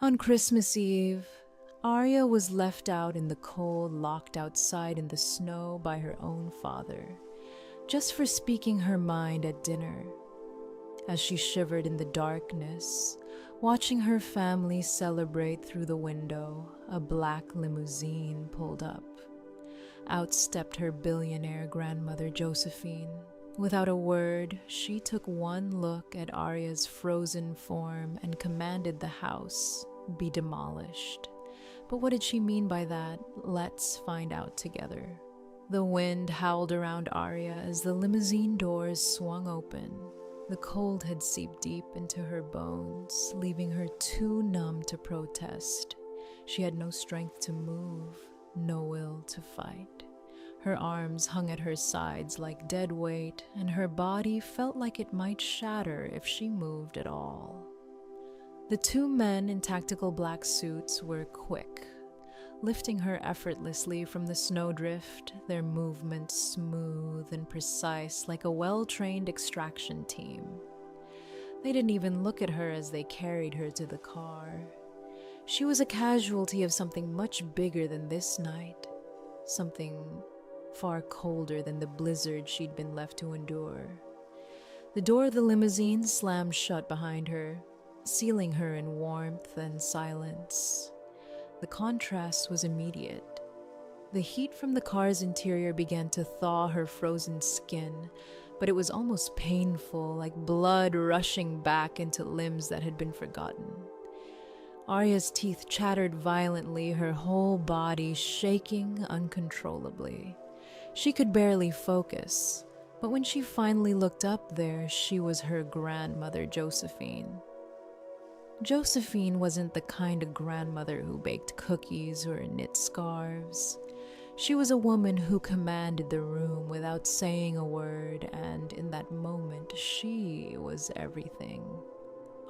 On Christmas Eve, Arya was left out in the cold, locked outside in the snow by her own father, just for speaking her mind at dinner. As she shivered in the darkness, watching her family celebrate through the window, a black limousine pulled up. Out stepped her billionaire grandmother Josephine. Without a word, she took one look at Arya's frozen form and commanded the house be demolished. But what did she mean by that? Let's find out together. The wind howled around Arya as the limousine doors swung open. The cold had seeped deep into her bones, leaving her too numb to protest. She had no strength to move, no will to fight. Her arms hung at her sides like dead weight, and her body felt like it might shatter if she moved at all. The two men in tactical black suits were quick, lifting her effortlessly from the snowdrift, their movements smooth and precise like a well-trained extraction team. They didn't even look at her as they carried her to the car. She was a casualty of something much bigger than this night, something far colder than the blizzard she'd been left to endure. The door of the limousine slammed shut behind her, sealing her in warmth and silence. The contrast was immediate. The heat from the car's interior began to thaw her frozen skin, but it was almost painful, like blood rushing back into limbs that had been forgotten. Arya's teeth chattered violently, her whole body shaking uncontrollably. She could barely focus, but when she finally looked up there, she was her grandmother, Josephine. Josephine wasn't the kind of grandmother who baked cookies or knit scarves. She was a woman who commanded the room without saying a word, and in that moment, she was everything.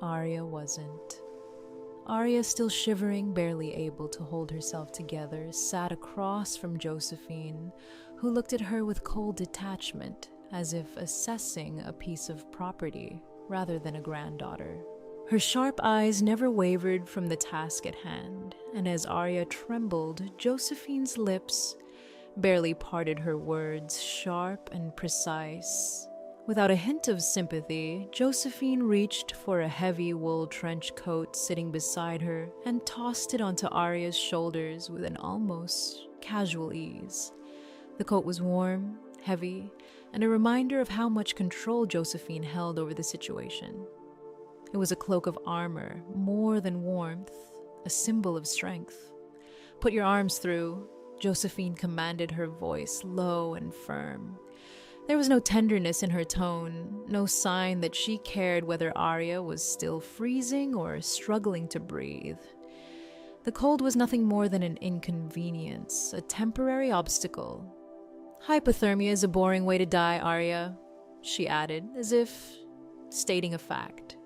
Arya wasn't. Arya, still shivering, barely able to hold herself together, sat across from Josephine, who looked at her with cold detachment, as if assessing a piece of property rather than a granddaughter. Her sharp eyes never wavered from the task at hand, and as Arya trembled, Josephine's lips barely parted her words, sharp and precise. Without a hint of sympathy, Josephine reached for a heavy wool trench coat sitting beside her and tossed it onto Arya's shoulders with an almost casual ease. The coat was warm, heavy, and a reminder of how much control Josephine held over the situation. It was a cloak of armor, more than warmth, a symbol of strength. "Put your arms through," Josephine commanded, her voice low and firm. There was no tenderness in her tone, no sign that she cared whether Arya was still freezing or struggling to breathe. The cold was nothing more than an inconvenience, a temporary obstacle. "Hypothermia is a boring way to die, Arya," she added, as if stating a fact.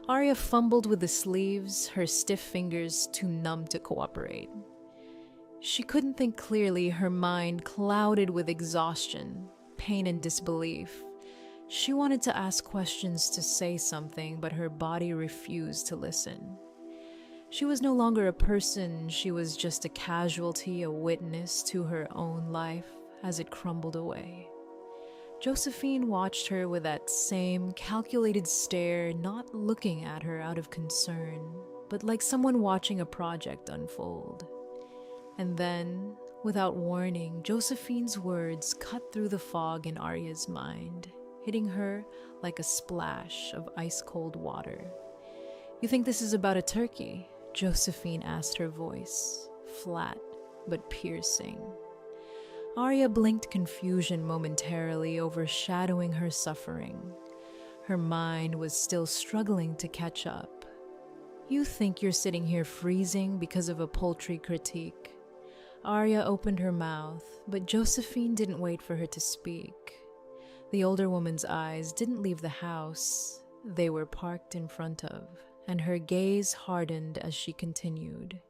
Arya fumbled with the sleeves, her stiff fingers too numb to cooperate. She couldn't think clearly, her mind clouded with exhaustion, pain and disbelief. She wanted to ask questions, to say something, but her body refused to listen. She was no longer a person, she was just a casualty, a witness to her own life as it crumbled away. Josephine watched her with that same calculated stare, not looking at her out of concern, but like someone watching a project unfold. And then, without warning, Josephine's words cut through the fog in Arya's mind, hitting her like a splash of ice-cold water. "You think this is about a turkey?" Josephine asked, her voice flat but piercing. Arya blinked, confusion momentarily overshadowing her suffering. Her mind was still struggling to catch up. "You think you're sitting here freezing because of a paltry critique?" Arya opened her mouth, but Josephine didn't wait for her to speak. The older woman's eyes didn't leave the house they were parked in front of, and her gaze hardened as she continued.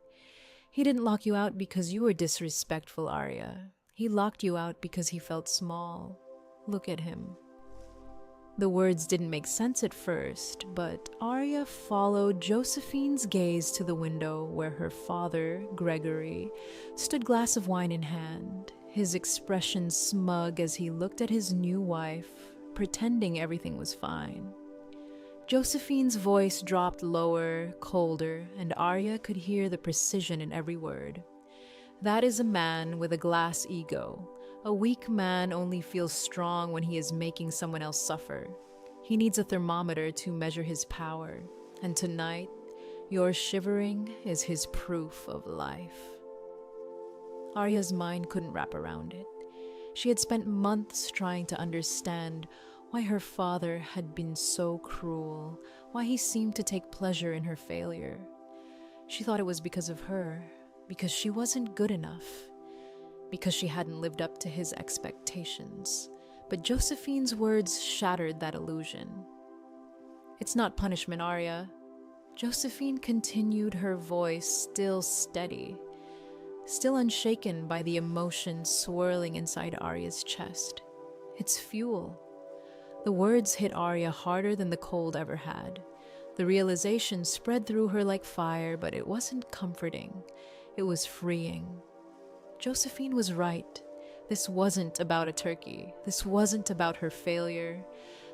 "He didn't lock you out because you were disrespectful, Arya. He locked you out because he felt small. Look at him." The words didn't make sense at first, but Arya followed Josephine's gaze to the window where her father, Gregory, stood, glass of wine in hand, his expression smug as he looked at his new wife, pretending everything was fine. Josephine's voice dropped lower, colder, and Arya could hear the precision in every word. That is a man with a glass ego. A weak man only feels strong when he is making someone else suffer. He needs a thermometer to measure his power. And tonight, your shivering is his proof of life. Arya's mind couldn't wrap around it. She had spent months trying to understand why her father had been so cruel, why he seemed to take pleasure in her failure. She thought it was because of her, because she wasn't good enough, because she hadn't lived up to his expectations. But Josephine's words shattered that illusion. "It's not punishment, Arya." Josephine continued, her voice still steady, still unshaken by the emotion swirling inside Arya's chest. "It's fuel." The words hit Arya harder than the cold ever had. The realization spread through her like fire, but it wasn't comforting. It was freeing. Josephine was right. This wasn't about a turkey. This wasn't about her failure.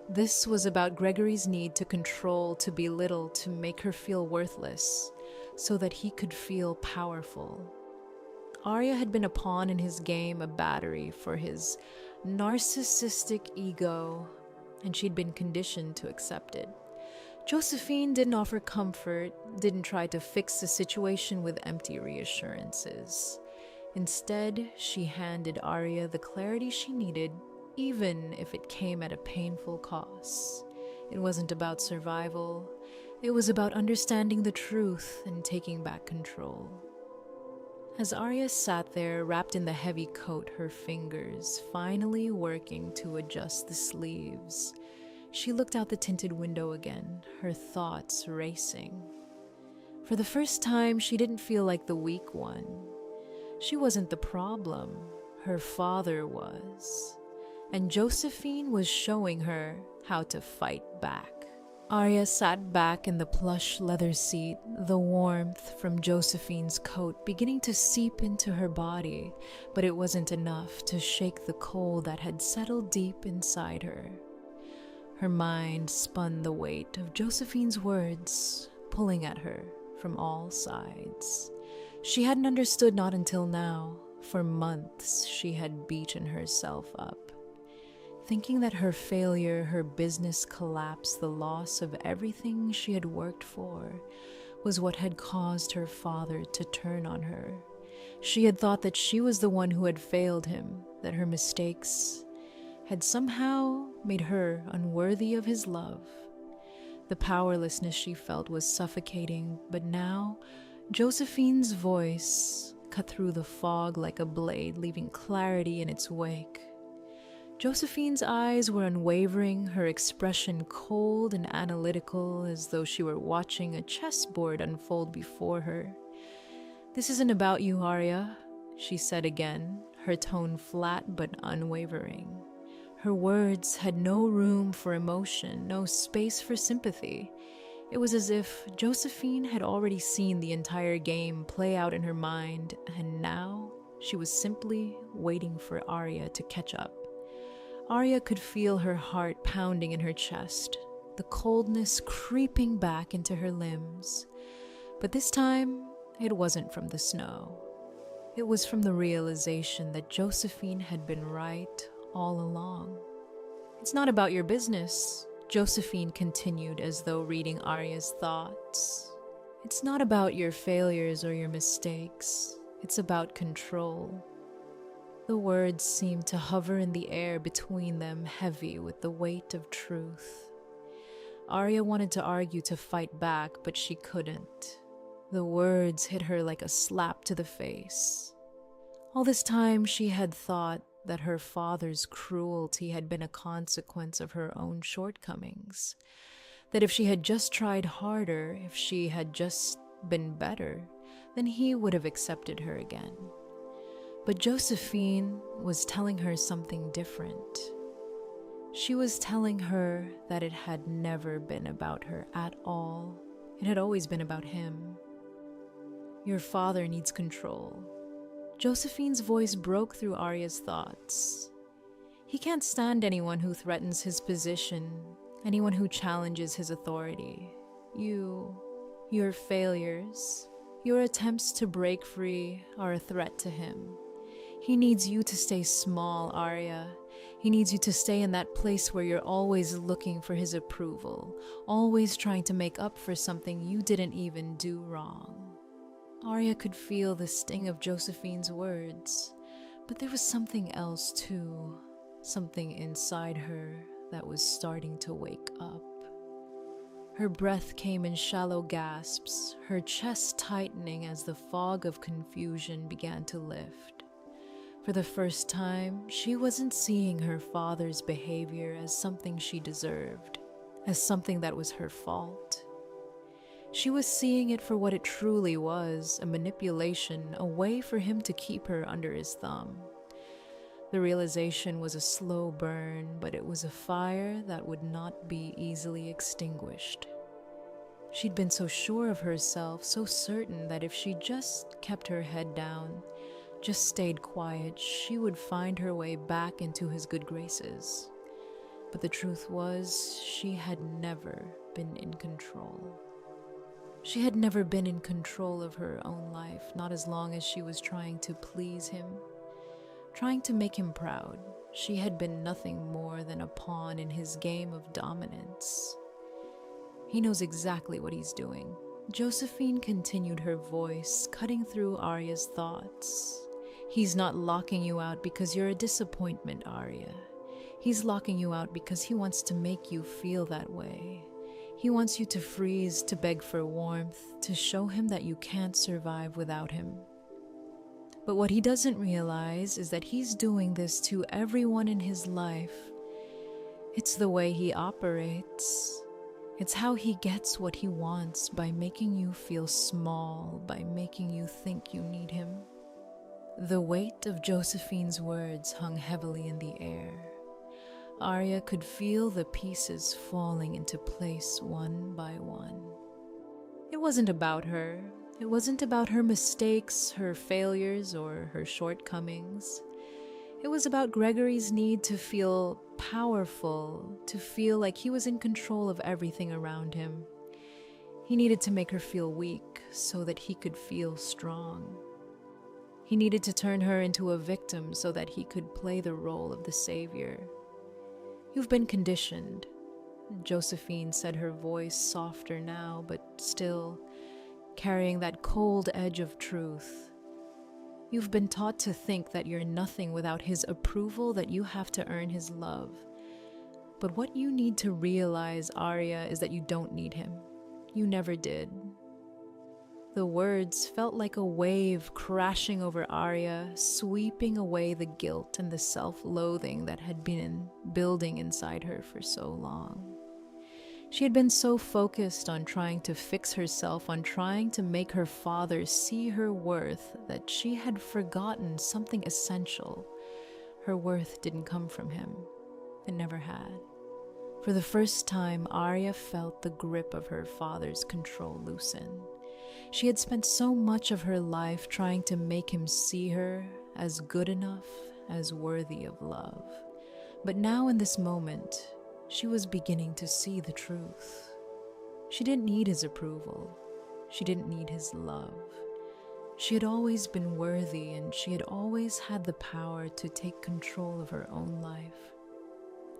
This was about Gregory's need to control, to belittle, to make her feel worthless, so that he could feel powerful. Arya had been a pawn in his game, a battery for his narcissistic ego, and she'd been conditioned to accept it. Josephine didn't offer comfort, didn't try to fix the situation with empty reassurances. Instead, she handed Arya the clarity she needed, even if it came at a painful cost. It wasn't about survival. It was about understanding the truth and taking back control. As Arya sat there, wrapped in the heavy coat, her fingers finally working to adjust the sleeves, she looked out the tinted window again, her thoughts racing. For the first time, she didn't feel like the weak one. She wasn't the problem. Her father was. And Josephine was showing her how to fight back. Arya sat back in the plush leather seat, the warmth from Josephine's coat beginning to seep into her body, but it wasn't enough to shake the cold that had settled deep inside her. Her mind spun the weight of Josephine's words, pulling at her from all sides. She hadn't understood, not until now. For months, she had beaten herself up, thinking that her failure, her business collapse, the loss of everything she had worked for, was what had caused her father to turn on her. She had thought that she was the one who had failed him, that her mistakes had somehow made her unworthy of his love. The powerlessness she felt was suffocating, but now Josephine's voice cut through the fog like a blade, leaving clarity in its wake. Josephine's eyes were unwavering, her expression cold and analytical, as though she were watching a chessboard unfold before her. "This isn't about you, Arya," she said again, her tone flat but unwavering. Her words had no room for emotion, no space for sympathy. It was as if Josephine had already seen the entire game play out in her mind, and now she was simply waiting for Arya to catch up. Arya could feel her heart pounding in her chest, the coldness creeping back into her limbs. But this time, it wasn't from the snow. It was from the realization that Josephine had been right all along. "It's not about your business," Josephine continued, as though reading Arya's thoughts. "It's not about your failures or your mistakes. It's about control." The words seemed to hover in the air between them, heavy with the weight of truth. Arya wanted to argue, to fight back, but she couldn't. The words hit her like a slap to the face. All this time she had thought that her father's cruelty had been a consequence of her own shortcomings. That if she had just tried harder, if she had just been better, then he would have accepted her again. But Josephine was telling her something different. She was telling her that it had never been about her at all. It had always been about him. Your father needs control. Josephine's voice broke through Arya's thoughts. He can't stand anyone who threatens his position, anyone who challenges his authority. Your failures, your attempts to break free are a threat to him. He needs you to stay small, Arya. He needs you to stay in that place where you're always looking for his approval, always trying to make up for something you didn't even do wrong. Arya could feel the sting of Josephine's words, but there was something else too, something inside her that was starting to wake up. Her breath came in shallow gasps, her chest tightening as the fog of confusion began to lift. For the first time, she wasn't seeing her father's behavior as something she deserved, as something that was her fault. She was seeing it for what it truly was, a manipulation, a way for him to keep her under his thumb. The realization was a slow burn, but it was a fire that would not be easily extinguished. She'd been so sure of herself, so certain that if she just kept her head down, just stayed quiet, she would find her way back into his good graces. But the truth was, she had never been in control. She had never been in control of her own life, not as long as she was trying to please him, trying to make him proud. She had been nothing more than a pawn in his game of dominance. He knows exactly what he's doing. Josephine continued, her voice cutting through Arya's thoughts. He's not locking you out because you're a disappointment, Arya. He's locking you out because he wants to make you feel that way. He wants you to freeze, to beg for warmth, to show him that you can't survive without him. But what he doesn't realize is that he's doing this to everyone in his life. It's the way he operates. It's how he gets what he wants, by making you feel small, by making you think you need him. The weight of Josephine's words hung heavily in the air. Arya could feel the pieces falling into place one by one. It wasn't about her. It wasn't about her mistakes, her failures, or her shortcomings. It was about Gregory's need to feel powerful, to feel like he was in control of everything around him. He needed to make her feel weak so that he could feel strong. He needed to turn her into a victim so that he could play the role of the savior. You've been conditioned, Josephine said, her voice softer now, but still carrying that cold edge of truth. You've been taught to think that you're nothing without his approval, that you have to earn his love. But what you need to realize, Arya, is that you don't need him. You never did. The words felt like a wave crashing over Arya, sweeping away the guilt and the self-loathing that had been building inside her for so long. She had been so focused on trying to fix herself, on trying to make her father see her worth, that she had forgotten something essential. Her worth didn't come from him. It never had. For the first time, Arya felt the grip of her father's control loosen. She had spent so much of her life trying to make him see her as good enough, as worthy of love. But now in this moment, she was beginning to see the truth. She didn't need his approval. She didn't need his love. She had always been worthy, and she had always had the power to take control of her own life.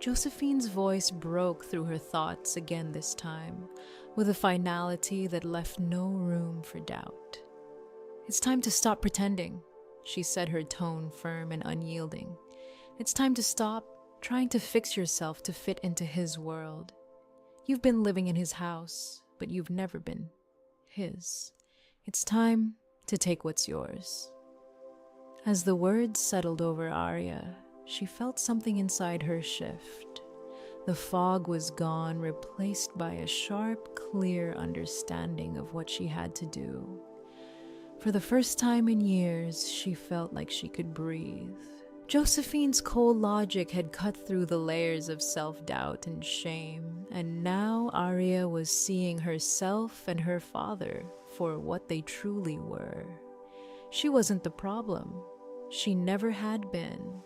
Josephine's voice broke through her thoughts again this time, with a finality that left no room for doubt. "It's time to stop pretending," she said, her tone firm and unyielding. "It's time to stop trying to fix yourself to fit into his world. You've been living in his house, but you've never been his. It's time to take what's yours." As the words settled over Arya, she felt something inside her shift. The fog was gone, replaced by a sharp, clear understanding of what she had to do. For the first time in years, she felt like she could breathe. Josephine's cold logic had cut through the layers of self-doubt and shame, and now Arya was seeing herself and her father for what they truly were. She wasn't the problem. She never had been.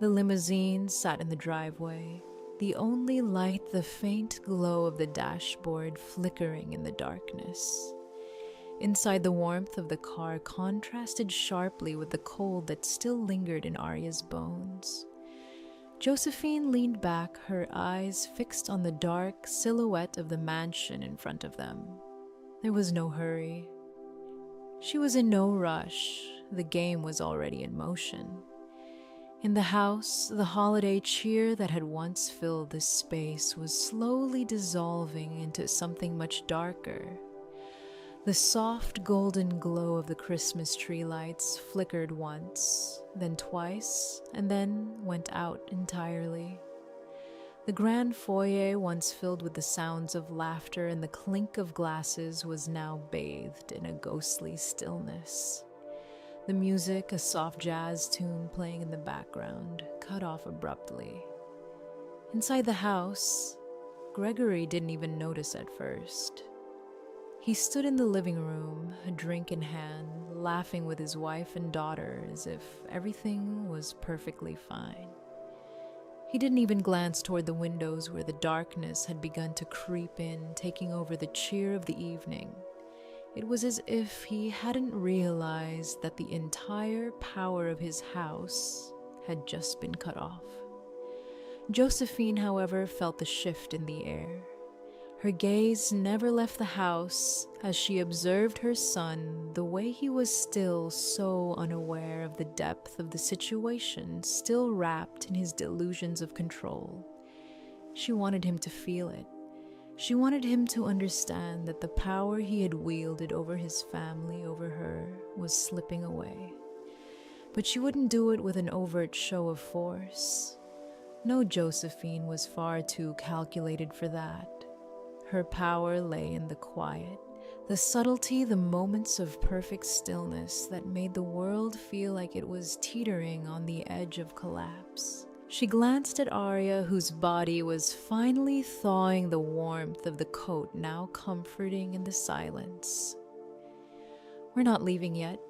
The limousine sat in the driveway, the only light the faint glow of the dashboard flickering in the darkness. Inside, the warmth of the car contrasted sharply with the cold that still lingered in Arya's bones. Josephine leaned back, her eyes fixed on the dark silhouette of the mansion in front of them. There was no hurry. She was in no rush. The game was already in motion. In the house, the holiday cheer that had once filled the space was slowly dissolving into something much darker. The soft golden glow of the Christmas tree lights flickered once, then twice, and then went out entirely. The grand foyer, once filled with the sounds of laughter and the clink of glasses, was now bathed in a ghostly stillness. The music, a soft jazz tune playing in the background, cut off abruptly. Inside the house, Gregory didn't even notice at first. He stood in the living room, a drink in hand, laughing with his wife and daughter as if everything was perfectly fine. He didn't even glance toward the windows where the darkness had begun to creep in, taking over the cheer of the evening. It was as if he hadn't realized that the entire power of his house had just been cut off. Josephine, however, felt the shift in the air. Her gaze never left the house as she observed her son, the way he was still so unaware of the depth of the situation, still wrapped in his delusions of control. She wanted him to feel it. She wanted him to understand that the power he had wielded over his family, over her, was slipping away. But she wouldn't do it with an overt show of force. No, Josephine was far too calculated for that. Her power lay in the quiet, the subtlety, the moments of perfect stillness that made the world feel like it was teetering on the edge of collapse. She glanced at Arya, whose body was finally thawing the warmth of the coat, now comforting in the silence. "We're not leaving yet,"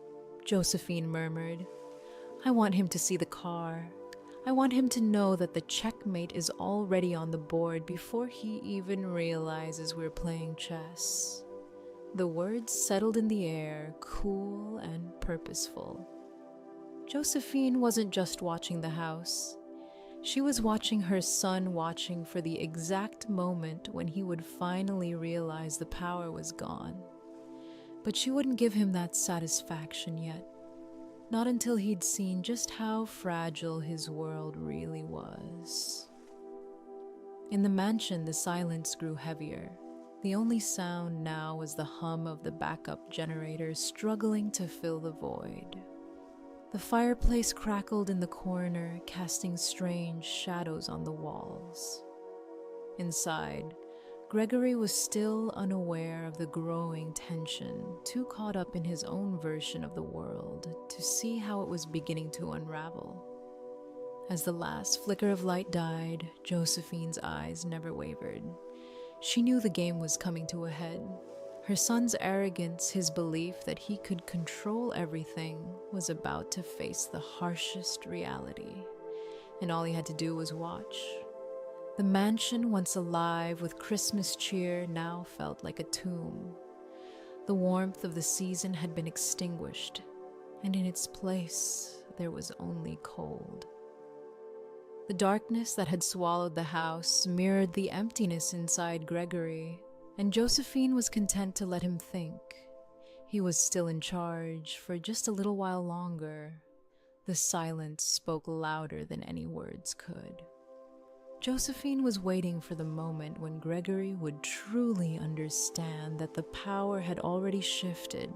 Josephine murmured. "I want him to see the car. I want him to know that the checkmate is already on the board before he even realizes we're playing chess." The words settled in the air, cool and purposeful. Josephine wasn't just watching the house. She was watching her son, watching for the exact moment when he would finally realize the power was gone. But she wouldn't give him that satisfaction yet. Not until he'd seen just how fragile his world really was. In the mansion, the silence grew heavier. The only sound now was the hum of the backup generator struggling to fill the void. The fireplace crackled in the corner, casting strange shadows on the walls. Inside, Gregory was still unaware of the growing tension, too caught up in his own version of the world to see how it was beginning to unravel. As the last flicker of light died, Josephine's eyes never wavered. She knew the game was coming to a head. Her son's arrogance, his belief that he could control everything, was about to face the harshest reality, and all he had to do was watch. The mansion, once alive with Christmas cheer, now felt like a tomb. The warmth of the season had been extinguished, and in its place there was only cold. The darkness that had swallowed the house mirrored the emptiness inside Gregory, and Josephine was content to let him think. He was still in charge for just a little while longer. The silence spoke louder than any words could. Josephine was waiting for the moment when Gregory would truly understand that the power had already shifted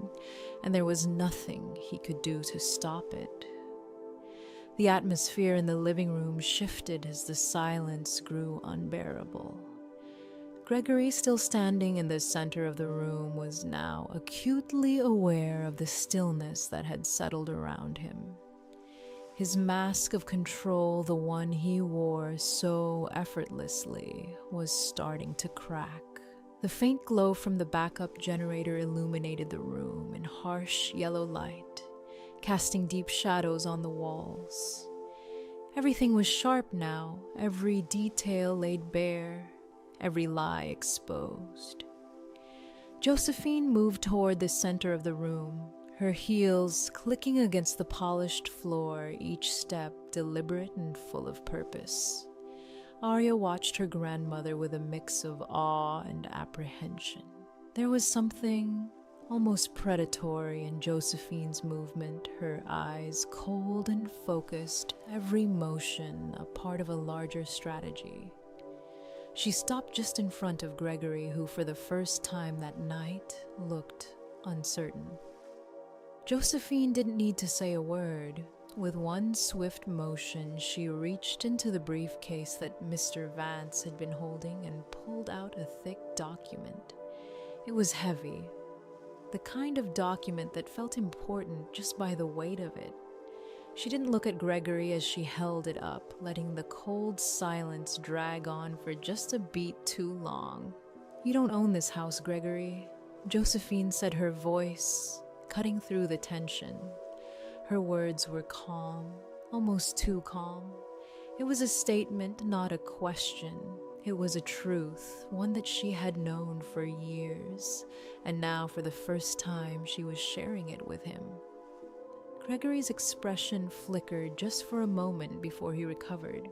and there was nothing he could do to stop it. The atmosphere in the living room shifted as the silence grew unbearable. Gregory, still standing in the center of the room, was now acutely aware of the stillness that had settled around him. His mask of control, the one he wore so effortlessly, was starting to crack. The faint glow from the backup generator illuminated the room in harsh yellow light, casting deep shadows on the walls. Everything was sharp now, every detail laid bare, every lie exposed. Josephine moved toward the center of the room, her heels clicking against the polished floor, each step deliberate and full of purpose. Arya watched her grandmother with a mix of awe and apprehension. There was something almost predatory in Josephine's movement, her eyes cold and focused, every motion a part of a larger strategy. She stopped just in front of Gregory, who for the first time that night looked uncertain. Josephine didn't need to say a word. With one swift motion, she reached into the briefcase that Mr. Vance had been holding and pulled out a thick document. It was heavy, the kind of document that felt important just by the weight of it. She didn't look at Gregory as she held it up, letting the cold silence drag on for just a beat too long. "You don't own this house, Gregory," Josephine said, her voice cutting through the tension. Her words were calm, almost too calm. It was a statement, not a question. It was a truth, one that she had known for years, and now for the first time she was sharing it with him. Gregory's expression flickered just for a moment before he recovered.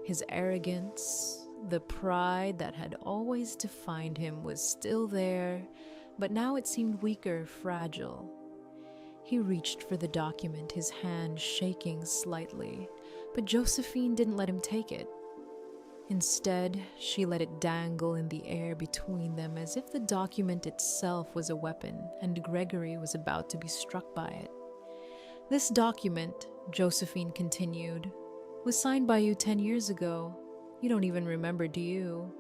His arrogance, the pride that had always defined him, was still there, but now it seemed weaker, fragile. He reached for the document, his hand shaking slightly, but Josephine didn't let him take it. Instead, she let it dangle in the air between them as if the document itself was a weapon and Gregory was about to be struck by it. "This document," Josephine continued, "was signed by you 10 years ago. You don't even remember, do you?"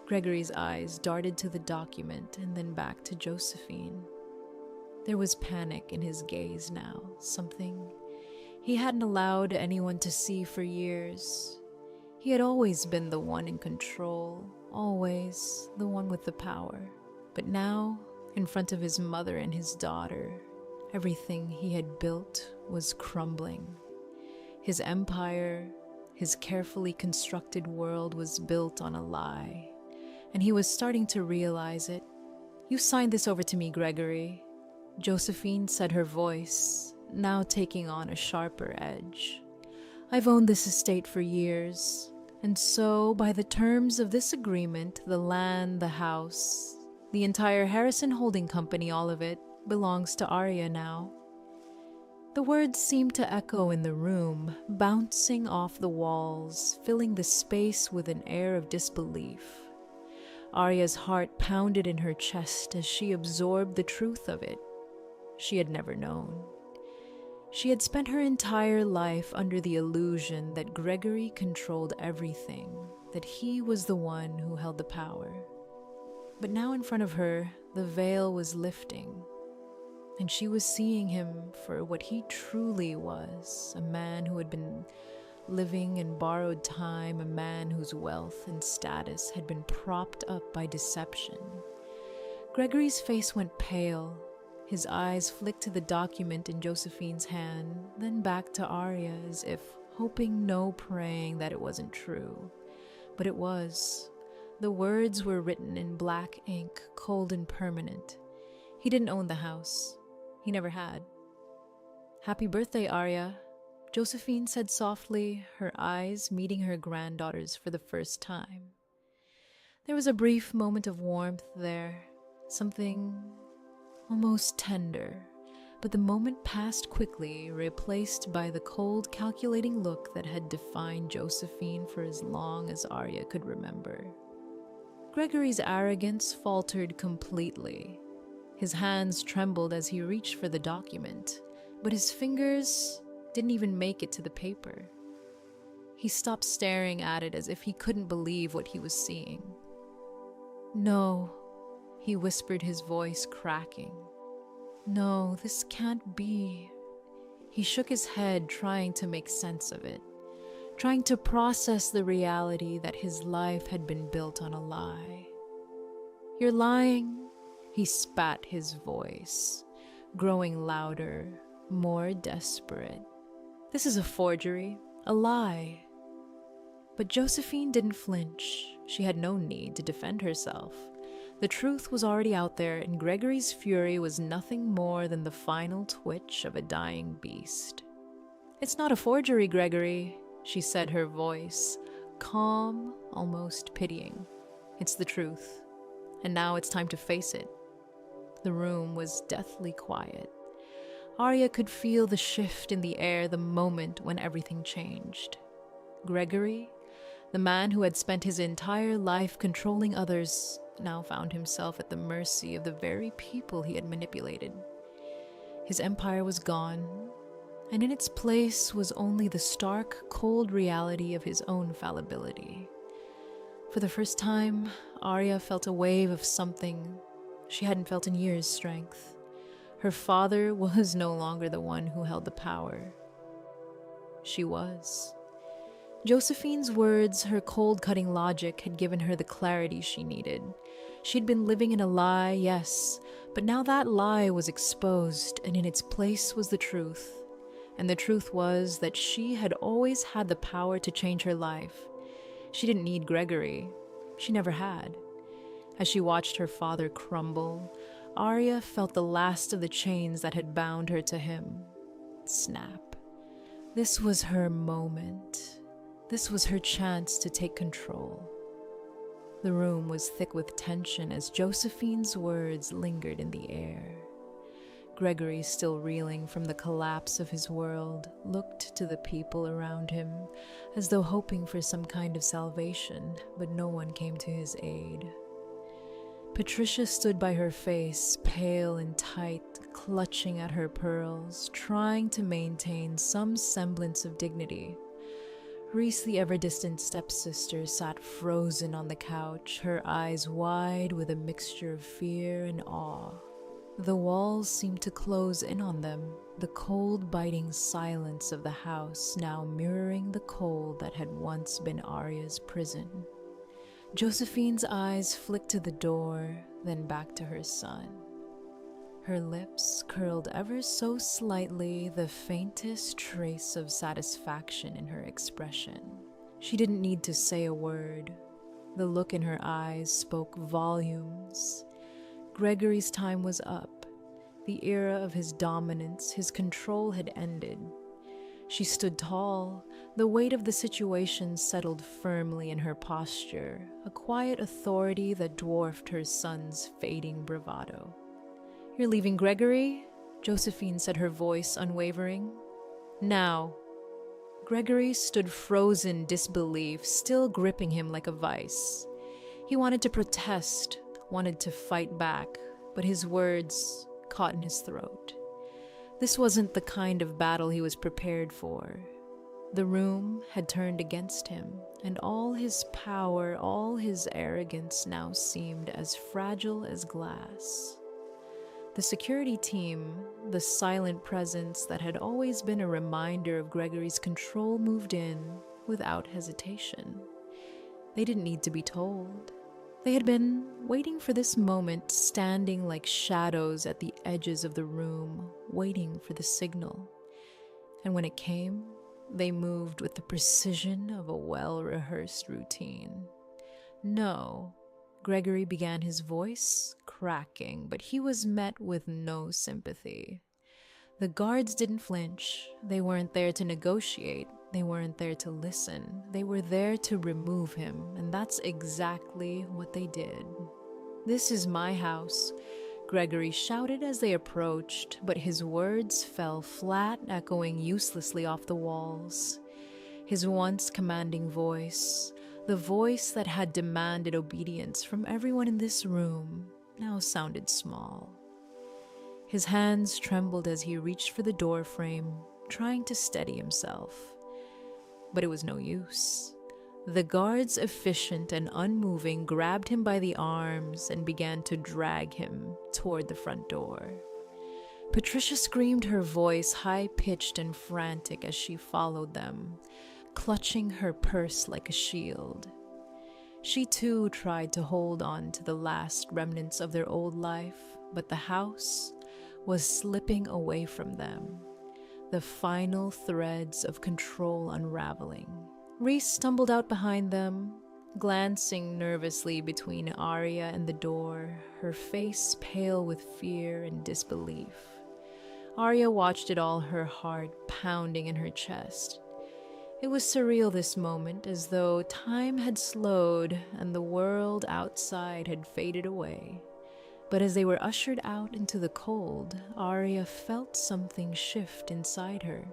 Gregory's eyes darted to the document and then back to Josephine. There was panic in his gaze now, something he hadn't allowed anyone to see for years. He had always been the one in control, always the one with the power. But now, in front of his mother and his daughter, everything he had built was crumbling. His empire, his carefully constructed world was built on a lie, and he was starting to realize it. "You signed this over to me, Gregory," Josephine said, her voice now taking on a sharper edge. "I've owned this estate for years, and so, by the terms of this agreement, the land, the house, the entire Harrison Holding Company, all of it, belongs to Arya now." The words seemed to echo in the room, bouncing off the walls, filling the space with an air of disbelief. Arya's heart pounded in her chest as she absorbed the truth of it. She had never known. She had spent her entire life under the illusion that Gregory controlled everything, that he was the one who held the power. But now in front of her, the veil was lifting, and she was seeing him for what he truly was, a man who had been living in borrowed time, a man whose wealth and status had been propped up by deception. Gregory's face went pale. His eyes flicked to the document in Josephine's hand, then back to Arya, as if hoping, no praying, that it wasn't true. But it was. The words were written in black ink, cold and permanent. He didn't own the house. He never had. "Happy birthday, Arya," Josephine said softly, her eyes meeting her granddaughter's for the first time. There was a brief moment of warmth there, something almost tender, but the moment passed quickly, replaced by the cold, calculating look that had defined Josephine for as long as Arya could remember. Gregory's arrogance faltered completely. His hands trembled as he reached for the document, but his fingers didn't even make it to the paper. He stopped staring at it as if he couldn't believe what he was seeing. "No," he whispered, his voice cracking. "No, this can't be." He shook his head, trying to make sense of it, trying to process the reality that his life had been built on a lie. "You're lying," he spat, his voice growing louder, more desperate. "This is a forgery, a lie." But Josephine didn't flinch. She had no need to defend herself. The truth was already out there, and Gregory's fury was nothing more than the final twitch of a dying beast. "It's not a forgery, Gregory," she said, her voice calm, almost pitying. "It's the truth, and now it's time to face it." The room was deathly quiet. Arya could feel the shift in the air the moment when everything changed. Gregory, the man who had spent his entire life controlling others, now found himself at the mercy of the very people he had manipulated. His empire was gone, and in its place was only the stark, cold reality of his own fallibility. For the first time, Arya felt a wave of something she hadn't felt in years' strength. Her father was no longer the one who held the power. She was. Josephine's words, her cold-cutting logic, had given her the clarity she needed. She'd been living in a lie, yes, but now that lie was exposed, and in its place was the truth. And the truth was that she had always had the power to change her life. She didn't need Gregory. She never had. As she watched her father crumble, Arya felt the last of the chains that had bound her to him snap. This was her moment. This was her chance to take control. The room was thick with tension as Josephine's words lingered in the air. Gregory, still reeling from the collapse of his world, looked to the people around him as though hoping for some kind of salvation, but no one came to his aid. Patricia stood by her face, pale and tight, clutching at her pearls, trying to maintain some semblance of dignity. Reese, the ever-distant stepsister, sat frozen on the couch, her eyes wide with a mixture of fear and awe. The walls seemed to close in on them, the cold, biting silence of the house now mirroring the cold that had once been Arya's prison. Josephine's eyes flicked to the door, then back to her son. Her lips curled ever so slightly, the faintest trace of satisfaction in her expression. She didn't need to say a word. The look in her eyes spoke volumes. Gregory's time was up. The era of his dominance, his control had ended. She stood tall. The weight of the situation settled firmly in her posture, a quiet authority that dwarfed her son's fading bravado. "You're leaving Gregory?" Josephine said, her voice unwavering. "Now." Gregory stood frozen disbelief, still gripping him like a vice. He wanted to protest, wanted to fight back, but his words caught in his throat. This wasn't the kind of battle he was prepared for. The room had turned against him, and all his power, all his arrogance now seemed as fragile as glass. The security team, the silent presence that had always been a reminder of Gregory's control, moved in without hesitation. They didn't need to be told. They had been waiting for this moment, standing like shadows at the edges of the room, waiting for the signal. And when it came, they moved with the precision of a well-rehearsed routine. "No," Gregory began, his voice cracking, but he was met with no sympathy. The guards didn't flinch. They weren't there to negotiate. They weren't there to listen. They were there to remove him, and that's exactly what they did. "This is my house," Gregory shouted as they approached, but his words fell flat, echoing uselessly off the walls. His once commanding voice, the voice that had demanded obedience from everyone in this room, now sounded small. His hands trembled as he reached for the door frame, trying to steady himself. But it was no use. The guards, efficient and unmoving, grabbed him by the arms and began to drag him toward the front door. Patricia screamed, her voice high-pitched and frantic as she followed them, clutching her purse like a shield. She too tried to hold on to the last remnants of their old life, but the house was slipping away from them, the final threads of control unraveling. Reese stumbled out behind them, glancing nervously between Arya and the door, her face pale with fear and disbelief. Arya watched it all, her heart pounding in her chest. It was surreal, this moment, as though time had slowed and the world outside had faded away. But as they were ushered out into the cold, Arya felt something shift inside her.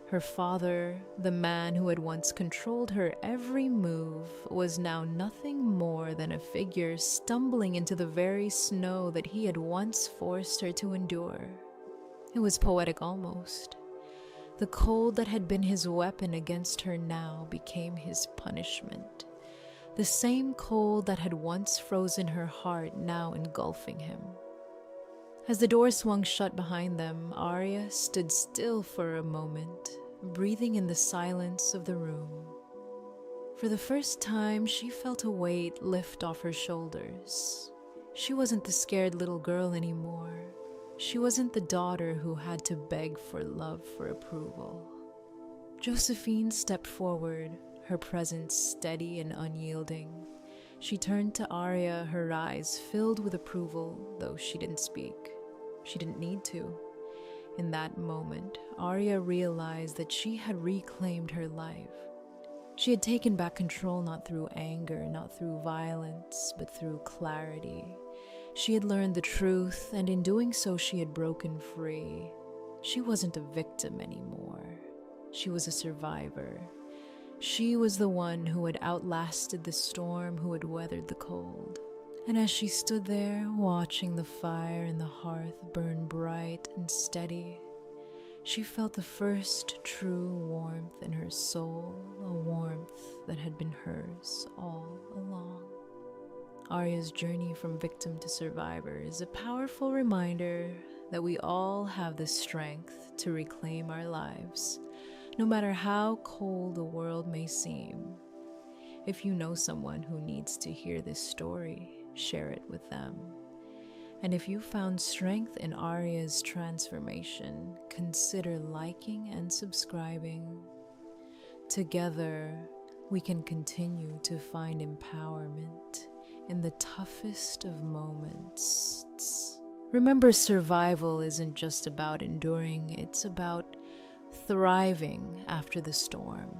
Her father, the man who had once controlled her every move, was now nothing more than a figure stumbling into the very snow that he had once forced her to endure. It was poetic almost. The cold that had been his weapon against her now became his punishment. The same cold that had once frozen her heart now engulfing him. As the door swung shut behind them, Arya stood still for a moment, breathing in the silence of the room. For the first time, she felt a weight lift off her shoulders. She wasn't the scared little girl anymore. She wasn't the daughter who had to beg for love for approval. Josephine stepped forward, her presence steady and unyielding. She turned to Arya, her eyes filled with approval, though she didn't speak. She didn't need to. In that moment, Arya realized that she had reclaimed her life. She had taken back control not through anger, not through violence, but through clarity. She had learned the truth, and in doing so, she had broken free. She wasn't a victim anymore. She was a survivor. She was the one who had outlasted the storm, who had weathered the cold. And as she stood there, watching the fire in the hearth burn bright and steady, she felt the first true warmth in her soul, a warmth that had been hers all along. Arya's journey from victim to survivor is a powerful reminder that we all have the strength to reclaim our lives, no matter how cold the world may seem. If you know someone who needs to hear this story, share it with them. And if you found strength in Arya's transformation, consider liking and subscribing. Together, we can continue to find empowerment in the toughest of moments. Remember, survival isn't just about enduring, it's about thriving after the storm.